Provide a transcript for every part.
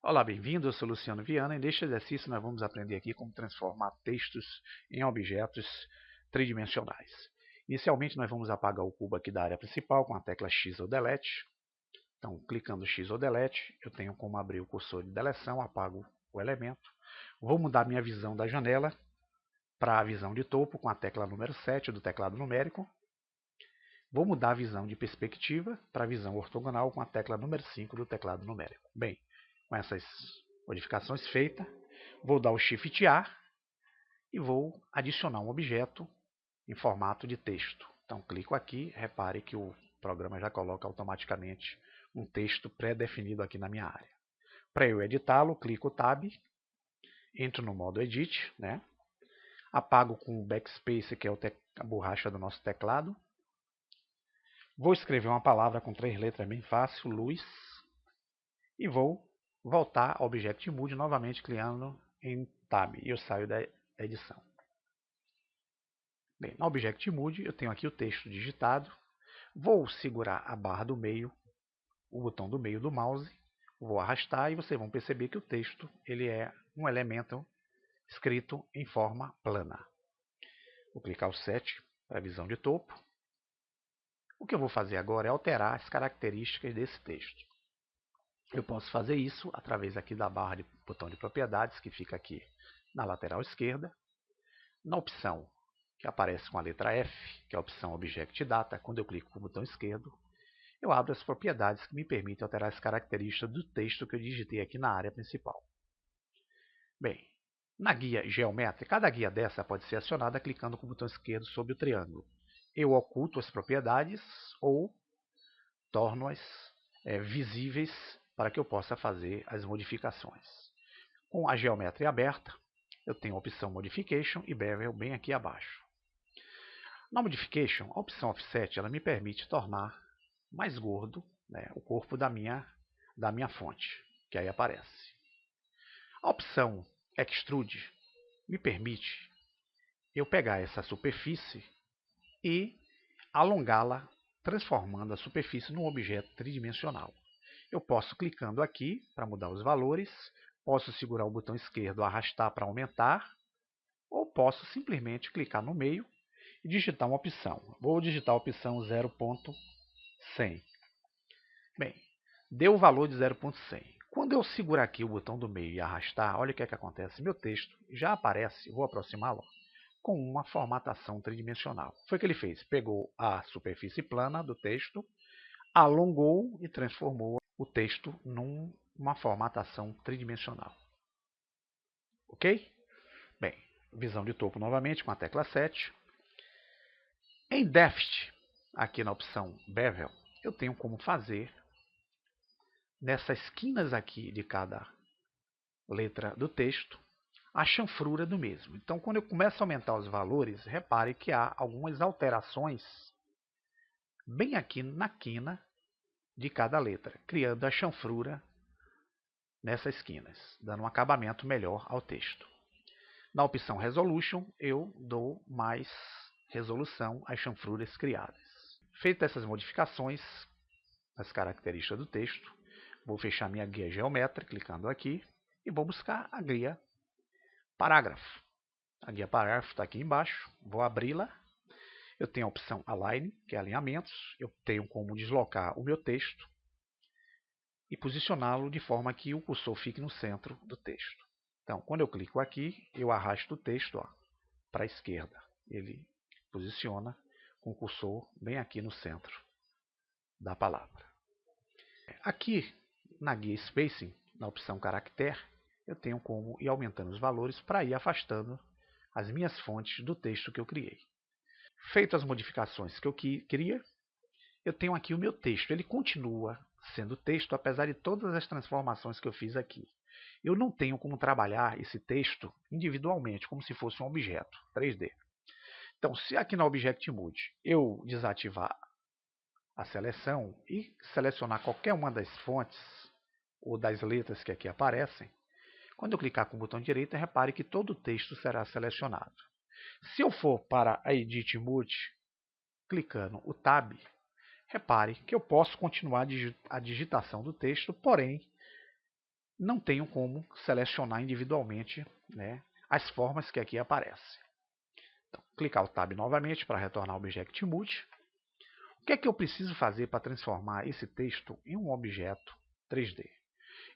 Olá, bem-vindo. Eu sou Luciano Viana e neste exercício nós vamos aprender aqui como transformar textos em objetos tridimensionais. Inicialmente nós vamos apagar o cubo aqui da área principal com a tecla X ou Delete. Então, clicando X ou Delete, eu tenho como abrir o cursor de deleção, apago o elemento. Vou mudar minha visão da janela para a visão de topo com a tecla número 7 do teclado numérico. Vou mudar a visão de perspectiva para a visão ortogonal com a tecla número 5 do teclado numérico. Bem, com essas modificações feitas, vou dar o Shift A e vou adicionar um objeto em formato de texto. Então, clico aqui, repare que o programa já coloca automaticamente um texto pré-definido aqui na minha área. Para eu editá-lo, clico Tab, entro no modo Edit, apago com o Backspace, que é a borracha do nosso teclado. Vou escrever uma palavra com 3 letras bem fácil, luz, e vou voltar ao Object Mode novamente clicando em Tab e eu saio da edição. Bem, no Object Mode eu tenho aqui o texto digitado, vou segurar a barra do meio, o botão do meio do mouse, vou arrastar e vocês vão perceber que o texto ele é um elemento escrito em forma plana. Vou clicar o 7 para a visão de topo. O que eu vou fazer agora é alterar as características desse texto. Eu posso fazer isso através aqui da barra de botão de propriedades, que fica aqui na lateral esquerda. Na opção que aparece com a letra F, que é a opção Object Data, quando eu clico com o botão esquerdo, eu abro as propriedades que me permitem alterar as características do texto que eu digitei aqui na área principal. Bem, na guia geométrica, cada guia dessa pode ser acionada clicando com o botão esquerdo sobre o triângulo. Eu oculto as propriedades ou torno-as visíveis para que eu possa fazer as modificações. Com a geometria aberta, eu tenho a opção Modification e Bevel bem aqui abaixo. Na Modification, a opção Offset ela me permite tornar mais gordo o corpo da minha fonte, que aí aparece. A opção Extrude me permite eu pegar essa superfície e alongá-la, transformando a superfície num objeto tridimensional. Eu posso, clicando aqui para mudar os valores, posso segurar o botão esquerdo, arrastar para aumentar, ou posso simplesmente clicar no meio e digitar uma opção. Vou digitar a opção 0.100. Bem, deu o valor de 0.100. Quando eu segurar aqui o botão do meio e arrastar, olha o que é que acontece. Meu texto já aparece, vou aproximá-lo, com uma formatação tridimensional. Foi o que ele fez. Pegou a superfície plana do texto, alongou e transformou o texto numa formatação tridimensional. Ok? Bem, visão de topo novamente com a tecla 7. Em Depth, aqui na opção Bevel, eu tenho como fazer nessas esquinas aqui de cada letra do texto a chanfrura do mesmo. Então, quando eu começo a aumentar os valores, repare que há algumas alterações bem aqui na quina de cada letra, criando a chanfrura nessas esquinas, dando um acabamento melhor ao texto. Na opção Resolution, eu dou mais resolução às chanfruras criadas. Feitas essas modificações, as características do texto, vou fechar minha guia geométrica, clicando aqui, e vou buscar a guia parágrafo. A guia parágrafo está aqui embaixo, vou abri-la. Eu tenho a opção Align, que é alinhamentos. Eu tenho como deslocar o meu texto e posicioná-lo de forma que o cursor fique no centro do texto. Então, quando eu clico aqui, eu arrasto o texto para a esquerda. Ele posiciona com o cursor bem aqui no centro da palavra. Aqui, na guia Spacing, na opção Caractere, eu tenho como ir aumentando os valores para ir afastando as minhas fontes do texto que eu criei. Feitas as modificações que eu queria, eu tenho aqui o meu texto. Ele continua sendo texto, apesar de todas as transformações que eu fiz aqui. Eu não tenho como trabalhar esse texto individualmente, como se fosse um objeto 3D. Então, se aqui no Object Mode eu desativar a seleção e selecionar qualquer uma das fontes ou das letras que aqui aparecem, quando eu clicar com o botão direito, repare que todo o texto será selecionado. Se eu for para a Edit Mode, clicando o Tab, repare que eu posso continuar a digitação do texto, porém, não tenho como selecionar individualmente, né, as formas que aqui aparecem. Então, clicar o Tab novamente para retornar ao Object Mode. O que é que eu preciso fazer para transformar esse texto em um objeto 3D?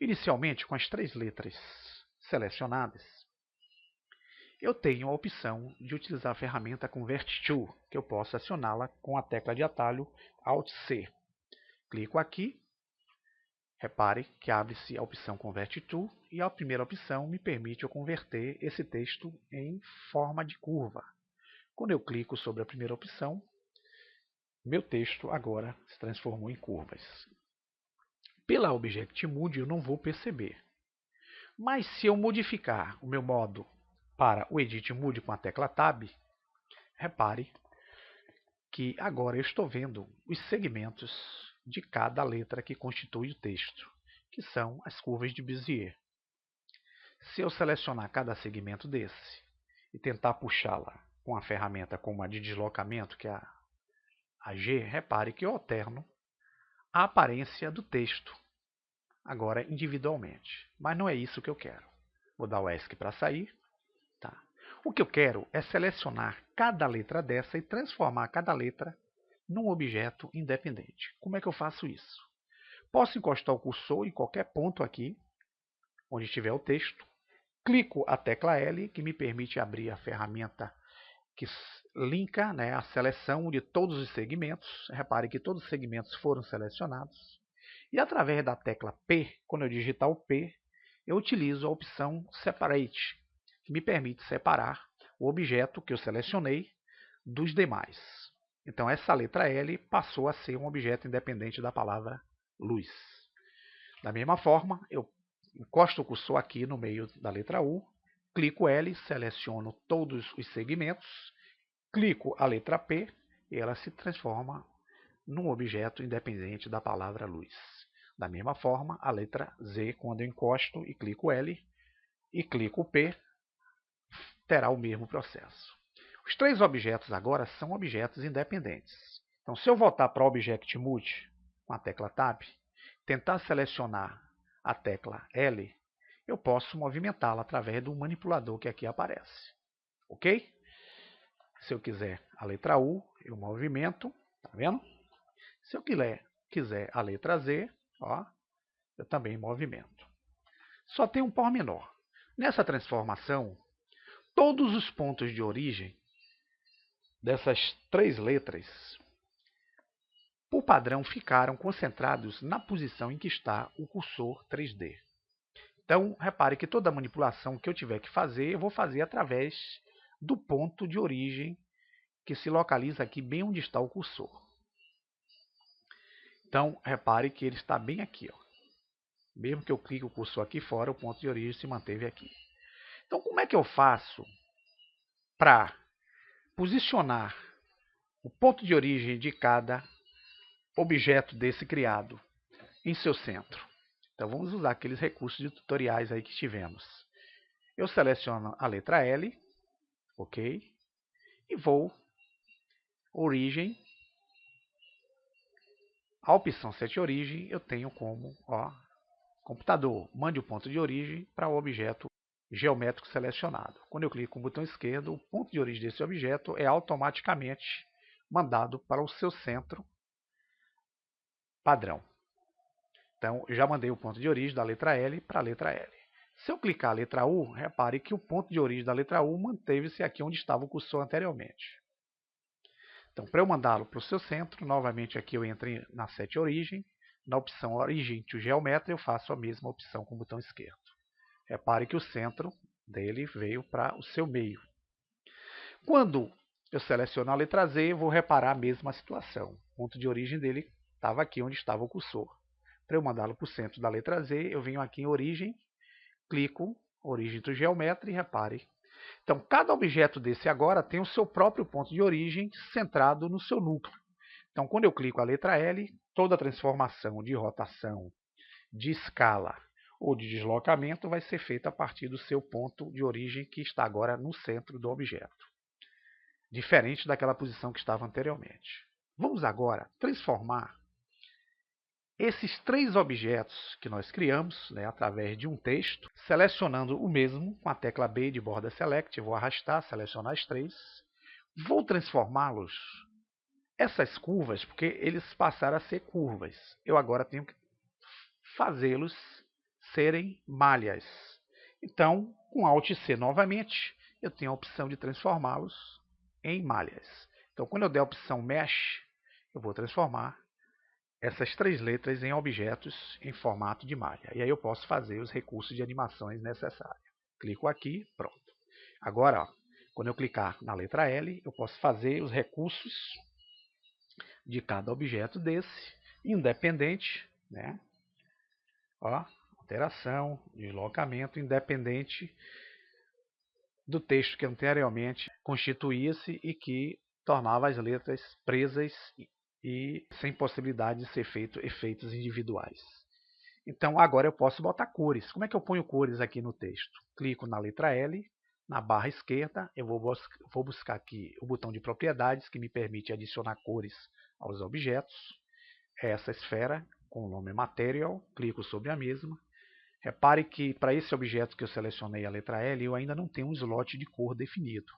Inicialmente, com as 3 letras selecionadas, eu tenho a opção de utilizar a ferramenta Convert To, que eu posso acioná-la com a tecla de atalho Alt+C. Clico aqui, repare que abre-se a opção Convert To e a primeira opção me permite eu converter esse texto em forma de curva. Quando eu clico sobre a primeira opção, meu texto agora se transformou em curvas. Pela Object Mode eu não vou perceber. Mas se eu modificar o meu modo para o Edit Mode com a tecla Tab, repare que agora eu estou vendo os segmentos de cada letra que constitui o texto, que são as curvas de Bezier. Se eu selecionar cada segmento desse e tentar puxá-la com a ferramenta como a de deslocamento, que é a G, repare que eu alterno a aparência do texto, agora individualmente. Mas não é isso que eu quero. Vou dar o ESC para sair. Tá. O que eu quero é selecionar cada letra dessa e transformar cada letra num objeto independente. Como é que eu faço isso? Posso encostar o cursor em qualquer ponto aqui, onde estiver o texto. Clico a tecla L, que me permite abrir a ferramenta que linka, né, a seleção de todos os segmentos. Repare que todos os segmentos foram selecionados. E através da tecla P, quando eu digitar o P, eu utilizo a opção Separate, que me permite separar o objeto que eu selecionei dos demais. Então essa letra L passou a ser um objeto independente da palavra luz. Da mesma forma, eu encosto o cursor aqui no meio da letra U, clico L, seleciono todos os segmentos, clico a letra P e ela se transforma num objeto independente da palavra luz. Da mesma forma, a letra Z, quando eu encosto e clico L e clico P, terá o mesmo processo. Os 3 objetos agora são objetos independentes. Então, se eu voltar para o Object Mode com a tecla Tab, tentar selecionar a tecla L, eu posso movimentá-la através do manipulador que aqui aparece. Ok? Se eu quiser a letra U, eu movimento, tá vendo? Se eu quiser a letra Z, ó, eu também movimento. Só tem um pormenor. Nessa transformação, todos os pontos de origem dessas 3 letras, por padrão, ficaram concentrados na posição em que está o cursor 3D. Então, repare que toda manipulação que eu tiver que fazer, eu vou fazer através do ponto de origem que se localiza aqui bem onde está o cursor. Então, repare que ele está bem aqui. Ó. Mesmo que eu clique o cursor aqui fora, o ponto de origem se manteve aqui. Então, como é que eu faço para posicionar o ponto de origem de cada objeto desse criado em seu centro? Então, vamos usar aqueles recursos de tutoriais aí que tivemos. Eu seleciono a letra L, ok? E vou origem. A opção Set Origem eu tenho como, ó, computador, mande o ponto de origem para o objeto geométrico selecionado. Quando eu clico com o botão esquerdo, o ponto de origem desse objeto é automaticamente mandado para o seu centro padrão. Então, eu já mandei o ponto de origem da letra L para a letra L. Se eu clicar a letra U, repare que o ponto de origem da letra U manteve-se aqui onde estava o cursor anteriormente. Então, para eu mandá-lo para o seu centro, novamente aqui eu entro na Set Origem. Na opção Origin to Geometry, eu faço a mesma opção com o botão esquerdo. Repare que o centro dele veio para o seu meio. Quando eu seleciono a letra Z, eu vou reparar a mesma situação. O ponto de origem dele estava aqui onde estava o cursor. Para eu mandá-lo para o centro da letra Z, eu venho aqui em Origem, clico Origin to Geometry e repare. Então, cada objeto desse agora tem o seu próprio ponto de origem centrado no seu núcleo. Então, quando eu clico a letra L, toda a transformação de rotação, de escala ou de deslocamento vai ser feita a partir do seu ponto de origem que está agora no centro do objeto, diferente daquela posição que estava anteriormente. Vamos agora transformar esses 3 objetos que nós criamos, né, através de um texto, selecionando o mesmo com a tecla B de Border Select, vou arrastar, selecionar as 3, vou transformá-los, essas curvas, porque eles passaram a ser curvas, eu agora tenho que fazê-los serem malhas. Então, com Alt C novamente, eu tenho a opção de transformá-los em malhas. Então, quando eu der a opção Mesh, eu vou transformar essas 3 letras em objetos em formato de malha. E aí eu posso fazer os recursos de animações necessários. Clico aqui, pronto. Agora, ó, quando eu clicar na letra L, eu posso fazer os recursos de cada objeto desse, independente, né? Ó, alteração, deslocamento, independente do texto que anteriormente constituía-se e que tornava as letras presas e sem possibilidade de ser feito efeitos individuais. Então agora eu posso botar cores. Como é que eu ponho cores aqui no texto? Clico na letra L, na barra esquerda, eu vou buscar aqui o botão de propriedades que me permite adicionar cores aos objetos. É essa esfera com o nome Material, clico sobre a mesma. Repare que para esse objeto que eu selecionei a letra L, eu ainda não tenho um slot de cor definido.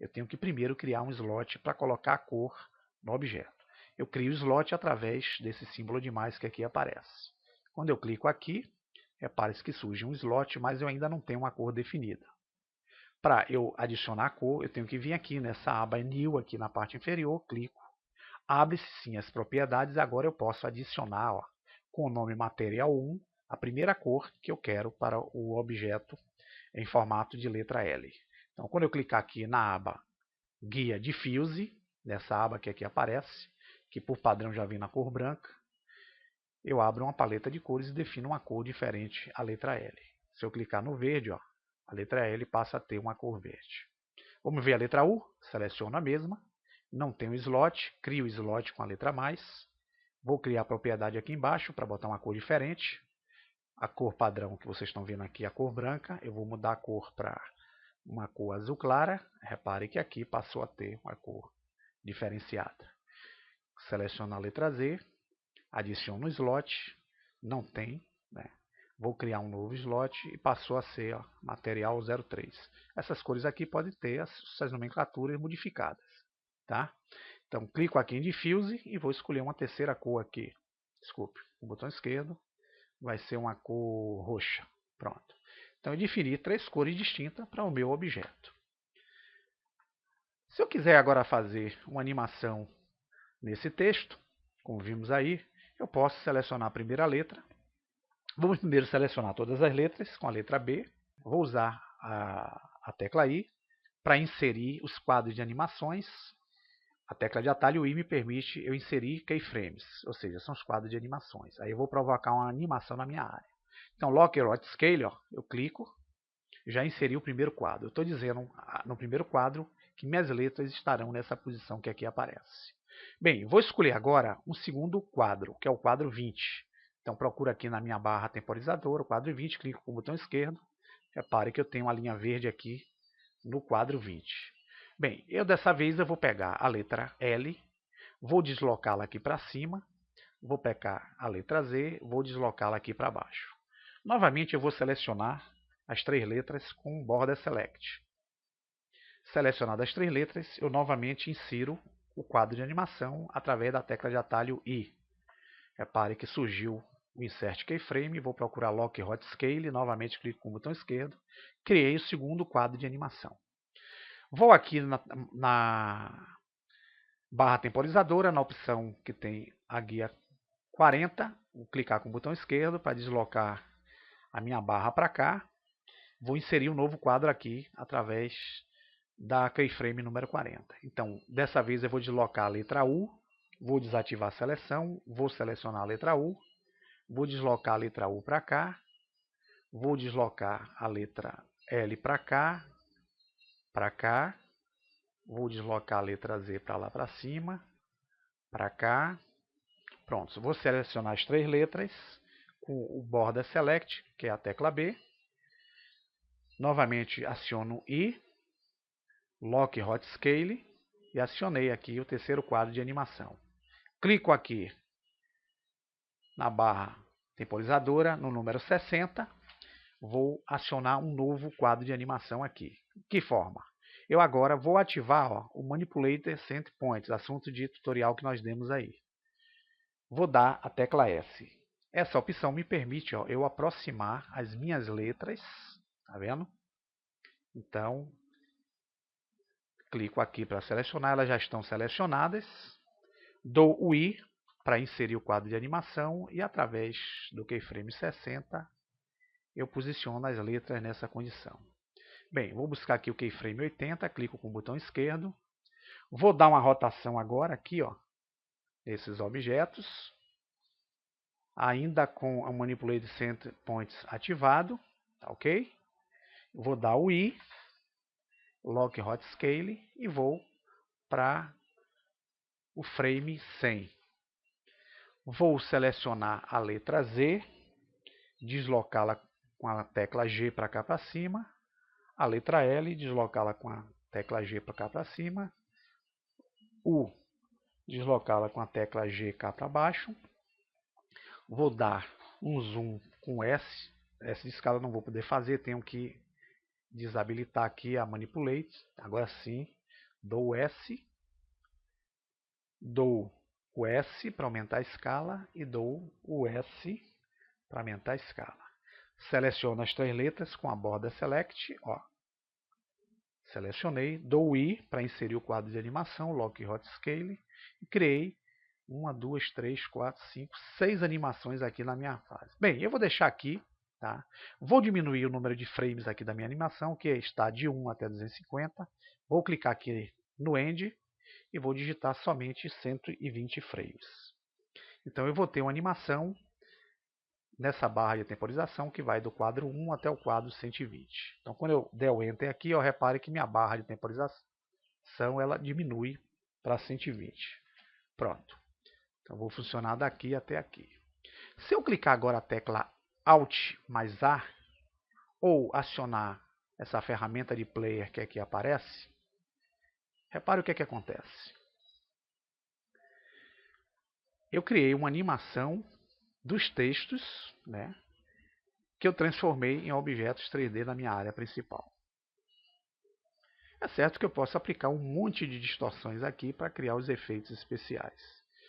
Eu tenho que primeiro criar um slot para colocar a cor no objeto. Eu crio o slot através desse símbolo de mais que aqui aparece. Quando eu clico aqui, repare que surge um slot, mas eu ainda não tenho uma cor definida. Para eu adicionar a cor, eu tenho que vir aqui nessa aba New, aqui na parte inferior, clico. Abre-se sim as propriedades, agora eu posso adicionar, ó, com o nome Material 1, a primeira cor que eu quero para o objeto em formato de letra L. Então, quando eu clicar aqui na aba Guia Diffuse, nessa aba que aqui aparece, que por padrão já vem na cor branca, eu abro uma paleta de cores e defino uma cor diferente à letra L. Se eu clicar no verde, ó, a letra L passa a ter uma cor verde. Vamos ver a letra U, seleciono a mesma, não tenho slot, crio o slot com a letra mais, vou criar a propriedade aqui embaixo para botar uma cor diferente. A cor padrão que vocês estão vendo aqui é a cor branca, eu vou mudar a cor para uma cor azul clara, repare que aqui passou a ter uma cor diferenciada. Seleciono a letra Z, adiciono o slot, não tem, né? Vou criar um novo slot e passou a ser, ó, material 03. Essas cores aqui podem ter as nomenclaturas modificadas, tá? Então clico aqui em Diffuse e vou escolher uma terceira cor aqui. Desculpe, com o botão esquerdo vai ser uma cor roxa. Pronto. Então eu defini 3 cores distintas para o meu objeto. Se eu quiser agora fazer uma animação nesse texto, como vimos aí, eu posso selecionar a primeira letra. Vamos primeiro selecionar todas as letras com a letra B. Vou usar a tecla I para inserir os quadros de animações. A tecla de atalho I me permite eu inserir keyframes, ou seja, são os quadros de animações. Aí eu vou provocar uma animação na minha área. Então, Lock Rot Scale, ó, eu clico, já inseri o primeiro quadro. Eu estou dizendo no primeiro quadro que minhas letras estarão nessa posição que aqui aparece. Bem, vou escolher agora um segundo quadro, que é o quadro 20. Então, procuro aqui na minha barra temporizadora, o quadro 20, clico com o botão esquerdo. Repare que eu tenho uma linha verde aqui no quadro 20. Bem, dessa vez eu vou pegar a letra L, vou deslocá-la aqui para cima, vou pegar a letra Z, vou deslocá-la aqui para baixo. Novamente eu vou selecionar as 3 letras com Border Select. Selecionadas as 3 letras, eu novamente insiro o quadro de animação através da tecla de atalho I. Repare que surgiu o Insert Keyframe, vou procurar Lock Rot Scale, novamente clico com o botão esquerdo, criei o segundo quadro de animação. Vou aqui na barra temporizadora, na opção que tem a guia 40, vou clicar com o botão esquerdo para deslocar a minha barra para cá. Vou inserir um novo quadro aqui através da keyframe número 40. Então, dessa vez eu vou deslocar a letra U, vou desativar a seleção, vou selecionar a letra U, vou deslocar a letra U para cá, vou deslocar a letra L para cá, vou deslocar a letra Z para lá para cima, para cá. Pronto, vou selecionar as 3 letras com o Border Select, que é a tecla B. Novamente aciono I, Lock Rot Scale e acionei aqui o terceiro quadro de animação. Clico aqui na barra temporizadora, no número 60, vou acionar um novo quadro de animação aqui. Que forma? Eu agora vou ativar o Manipulator Center Points, assunto de tutorial que nós demos aí. Vou dar a tecla S. Essa opção me permite eu aproximar as minhas letras, tá vendo? Então, clico aqui para selecionar, elas já estão selecionadas. Dou o I para inserir o quadro de animação e através do keyframe 60 eu posiciono as letras nessa condição. Bem, vou buscar aqui o keyframe 80, clico com o botão esquerdo. Vou dar uma rotação agora aqui, nesses objetos, ainda com o Manipulate Center Points ativado, tá ok? Vou dar o I, Lock Hot Scale e vou para o frame 100. Vou selecionar a letra Z, deslocá-la com a tecla G para cá para cima, a letra L, deslocá-la com a tecla G para cá para cima, U, deslocá-la com a tecla G cá para baixo. Vou dar um zoom com S, S de escala não vou poder fazer, tenho que desabilitar aqui a Manipulate. Agora sim, dou o S, dou o S para aumentar a escala e dou o S para aumentar a escala. Seleciono as três letras com a borda Select, selecionei, dou o I para inserir o quadro de animação, Lock Hot Scale, e criei 1, 2, 3, 4, 5, 6 animações aqui na minha fase. Bem, eu vou deixar aqui, tá? Vou diminuir o número de frames aqui da minha animação, que está de 1 até 250. Vou clicar aqui no End e vou digitar somente 120 frames. Então eu vou ter uma animação nessa barra de temporização que vai do quadro 1 até o quadro 120. Então quando eu der o Enter aqui, repare que minha barra de temporização ela diminui para 120. Pronto. Então vou funcionar daqui até aqui. Se eu clicar agora a tecla Alt mais A, ou acionar essa ferramenta de player que aqui aparece, repare o que acontece. Eu criei uma animação dos textos, que eu transformei em objetos 3D na minha área principal. É certo que eu posso aplicar um monte de distorções aqui para criar os efeitos especiais.